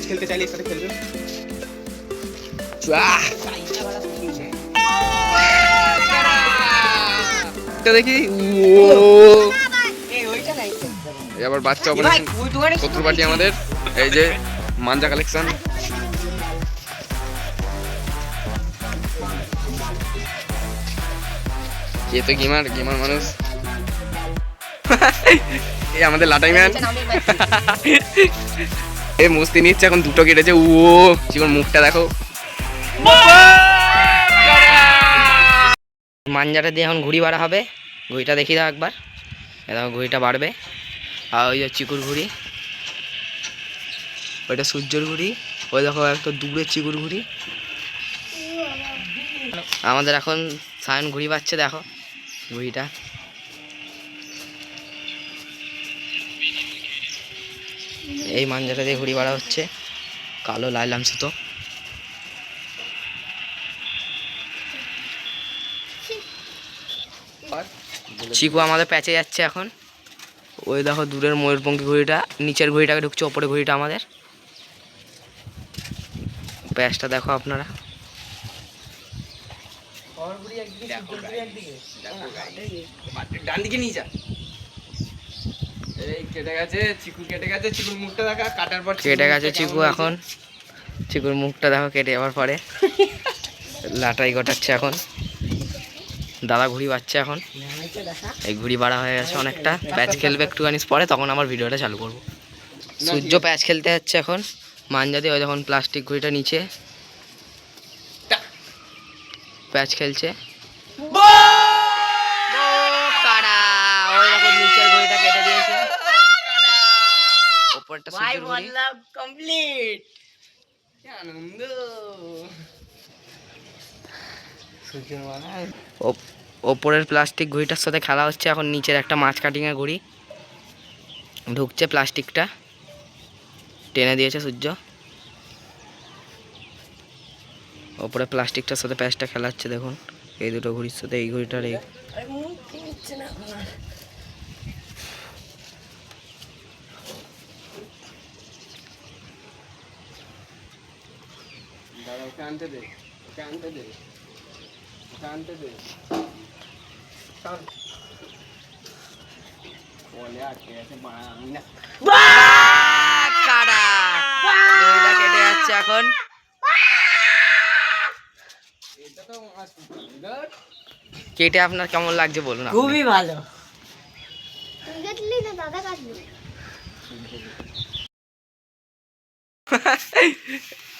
খেলতে চাইলে এর সাথে খেলবেন। দেখি আবার বাচ্চা অপারেশন শত্রু পার্টি আমাদের। এই যে মাঞ্জা কালেকশন, কে তো গেমার মানুষ। এই আমাদের লাটাই ম্যান এ মস্তি নিচ্ছে, এখন দুটো কেটেছে। ও জীবন মুখটা দেখো। মাঞ্জাটা দিয়ে এখন ঘুড়ি বাড়া হবে। ঘুড়িটা দেখি দাও একবার। দেখো ঘুড়িটা বাড়বে। আর ওই যে চিকুর ঘুড়ি, ওইটা সূর্যর ঘুড়ি। ওই দেখো একটা দূরে চিকুর ঘুড়ি। আমাদের এখন সায়ন ঘুড়ি পাচ্ছে, দেখো ঘুড়িটা। এই মাঞ্জাটা দিয়ে ঘুড়ি বাড়া হচ্ছে। কালো লাইলাম সুতো। চিকু আমাদের প্যাচে যাচ্ছে এখন। ওই দেখো দূরের ময়ূরপঙ্খী ঘুড়িটা, নিচের ঘুড়িটাকে ঢুকছে, ওপরে ঘুড়িটা আমাদের। প্যাচটা দেখো আপনারা। ডান দিকে নিয়ে যা। এই কেটে গেছে চিকু, কেটে গেছে চিকুর মুখটা দেখা। কাটার পর কেটে গেছে চিকু। এখন চিকুর মুখটা দেখো কেটে যাওয়ার পরে। লাটাই গোটাচ্ছে এখন। দাদা ঘুড়ি বাড়ছে এখন। এই ঘুড়ি বাড়া হয়ে গেছে অনেকটা। প্যাচ খেলবে একটুখানি পরে, তখন আমার ভিডিওটা চালু করবো। সূর্য প্যাচ খেলতে যাচ্ছে এখন মাঞ্জা দিয়ে। ওই যখন প্লাস্টিক ঘুড়িটা নিচে প্যাচ খেলছে। নিচের ঘুড়িটা কেটে দিয়েছে। ওপরটা কমপ্লিট। আনন্দ। ওপরের প্লাস্টিক ঘুড়িটার সাথে খেলা হচ্ছে এখন। নিচের একটা মাছ কাটিংয়ের ঘুড়ি ঢুকছে, প্লাস্টিকটা টেনে দিয়েছে সূর্য। ওপরে প্লাস্টিকটার সাথে প্যাচটা খেলা হচ্ছে দেখুন। এই দুটো ঘুড়ির সাথে এই ঘুড়িটার এই আনতে দে, আনতে দে, আনতে দে। বলে আটকে গেছে, আমি না কেটে যাচ্ছে এখন। কেটে আপনার কেমন লাগছে বলুন। খুবই ভালো।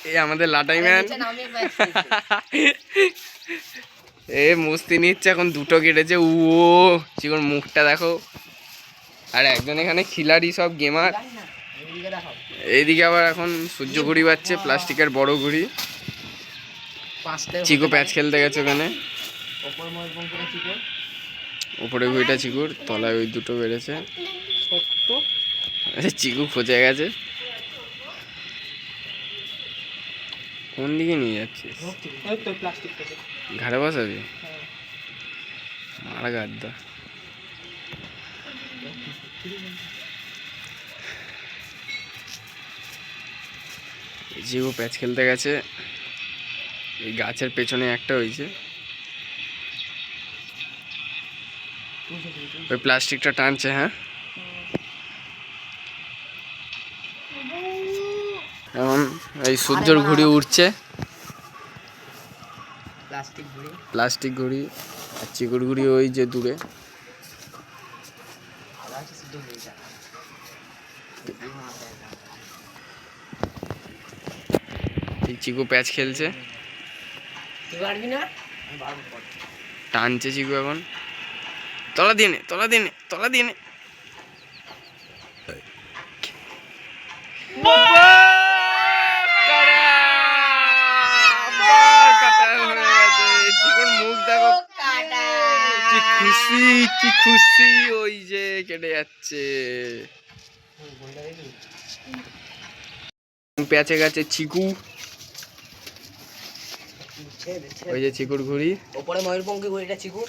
এই আমাদের লাটাই ম্যান এ মস্তি নিচ্ছে, এখন দুটো কেটেছে। ও চিকন মুখটা দেখো। আর একজন এখানে খিলাড়ি, সব গেমার। এইদিকে আবার এখন সূর্য ঘুড়ি বাচ্ছে, প্লাস্টিকের বড় ঘুড়ি। চিকু প্যাচ খেলতে গেছে ওখানে। উপরে ঘুড়িটা চিকুর, তলায় ওই দুটো বেড়েছে। চিকু খোঁজে গেছে। কোন দিকে নিয়ে যাচ্ছিস? ঘাড়ে বসাবি? মারা গাদ্দা। চিকু প্যাচ খেলতে গেছে। এই গাছের পেছনে একটা হয়েছে। ওই প্লাস্টিকটা টানছে। হ্যাঁ, এখন এই সূর্যর ঘুড়ি উঠছে। প্লাস্টিক ঘুড়ি আর চিকুর ঘুড়ি ওই যে দূরে। চিকু প্যাচ খেলছে, টানছে চিকু এখন। তলা দিয়ে নে, তলা দিয়ে নে, তলা দিয়ে নে। মুখ দেখো, কি খুশি, কি খুশি। ওই যে কেটে যাচ্ছে। প্যাচে গেছে চিকু। ওই যে চিকুর ঘুড়ি, ওপরে ময়ূরপঙ্খী ঘুড়িটা চিকু।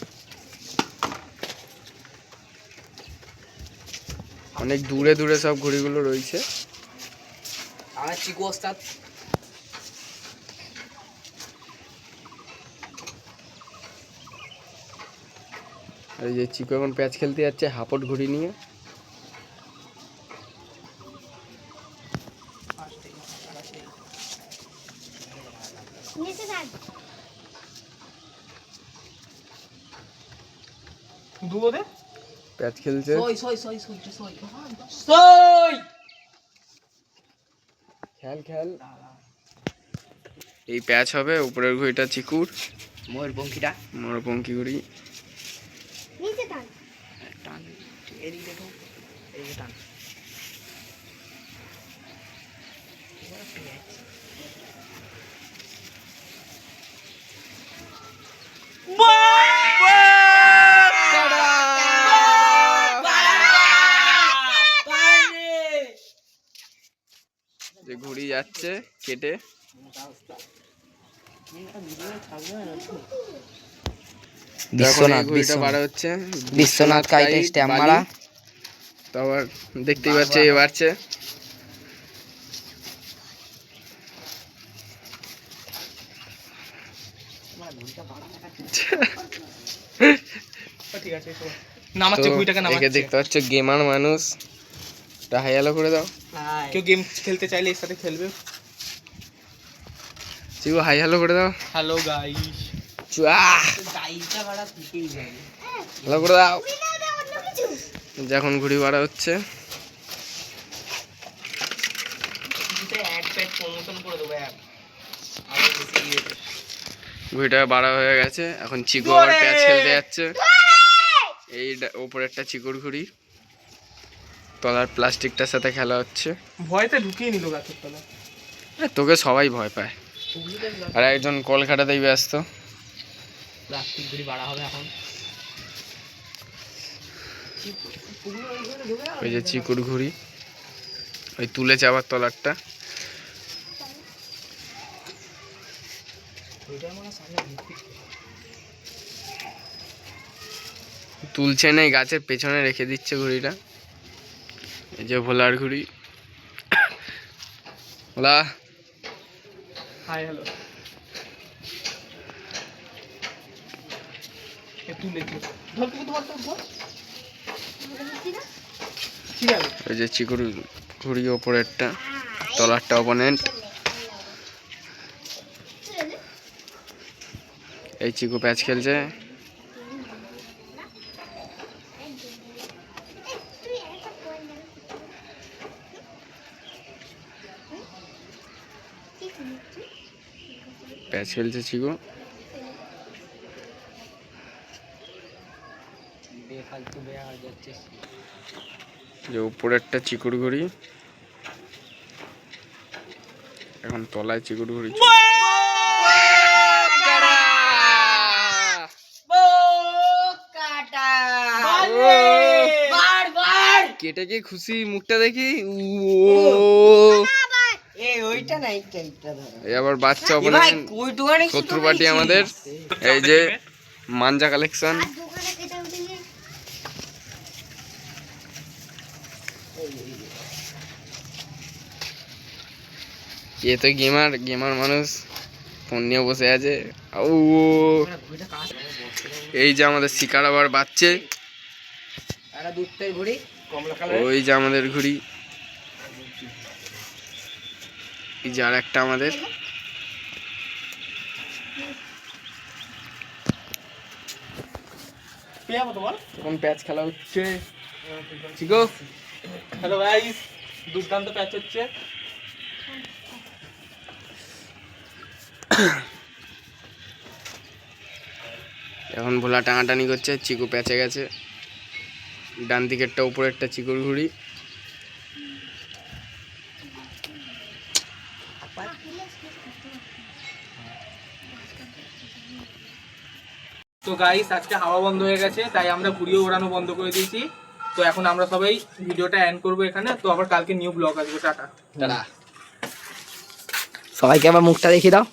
অনেক দূরে দূরে সব ঘুড়িগুলো রয়েছে। আমার চিকু ওস্তাদ আর এই যে চিকু এখন প্যাচ খেলতে যাচ্ছে হাপট ঘুড়ি নিয়ে। প্যাচ খেলছে। খেল খেল। এই প্যাচ হবে, উপরের ঘুড়িটা চিকুর, ময়ূরপঙ্খীটা মরপঙ্খী ঘুড়ি। টান এদিকে দেখো, এদিকে টান। যে ঘুড়ি যাচ্ছে কেটে। বিশ্বনাথ ঘুড়িটা বাড়া হচ্ছে, বিশ্বনাথ কাইতে স্ট্যাম্প মারা। তো আবার দেখতেই পাচ্ছে এ বাড়ছে। একে দেখতে পাচ্ছ গেমার মানুষ। হাই হ্যালো করে দাও। কেউ গেম খেলতে চাইলে এর সাথে খেলবে। চিকু হাই হ্যালো করে দাও। Hello guys. হ্যালো করে দাও। যখন ঘুড়ি বাড়া হচ্ছে, ঘুড়িটা বাড়া হয়ে গেছে। এখন চিকু আবার প্যাচ খেলতে যাচ্ছে। এই ওপরে একটা চিকুর ঘুড়ি, তলার প্লাস্টিকটার সাথে খেলা হচ্ছে। ভয়তে ঢুকিয়ে নিল গাছের তলায়। তোকে সবাই ভয় পায়। আর একজন কলকাতাতেই ব্যস্ত। প্লাস্টিক ঘুড়ি বাড়া হবে এখন। ওই যে চিকুর ঘুড়ি, ওই তুলেছে আবার তলারটা। তুলছে না, গাছের পেছনে রেখে দিচ্ছে ঘুড়িটা। এই যে ভোলার ঘুড়ি। ভোলা হাই হ্যালো। ওই যে চিকুর ঘুড়ি ওপরেরটা, তলারটা অপোনেন্ট। এই চিকু প্যাচ খেলছে। প্যাচ খেলছে চিকু। যে উপরেরটা চিকুর ঘুড়ি, এখন তলায় চিকুর ঘুড়ি। কেটে কি খুশি মুখটা দেখি। এই আবার বাচ্চা অপোনেন্ট, শত্রু পার্টি আমাদের। এই যে মাঞ্জা কালেকশন। এ তো গেমার, গেমার মানুষ ফোন নিয়ে বসে আছে। এই যে আমাদের শিকার আবার বাচ্চে। ওই যে আমাদের ঘুড়ি। এই যে আর একটা আমাদের। এখন প্যাচ খেলা হচ্ছে। চিকু হ্যালো গাইস, দুর্দান্ত প্যাচ হচ্ছে। এখন ভোলা টানাটানি করছে, চিকু প্যাচে গেছে। ডান দিকেরটা উপরেরটা চিকুর ঘুড়ি। তো গাইস আজকে হাওয়া বন্ধ হয়ে গেছে, তাই আমরা ঘুড়িও ওড়ানো বন্ধ করে দিয়েছি। তো এখন আমরা সবাই ভিডিওটা এন্ড করবো এখানে। তো আবার কালকে নিউ ব্লগ আসবে। টাটা। সবাইকে আবার মুখটা দেখিয়ে দাও।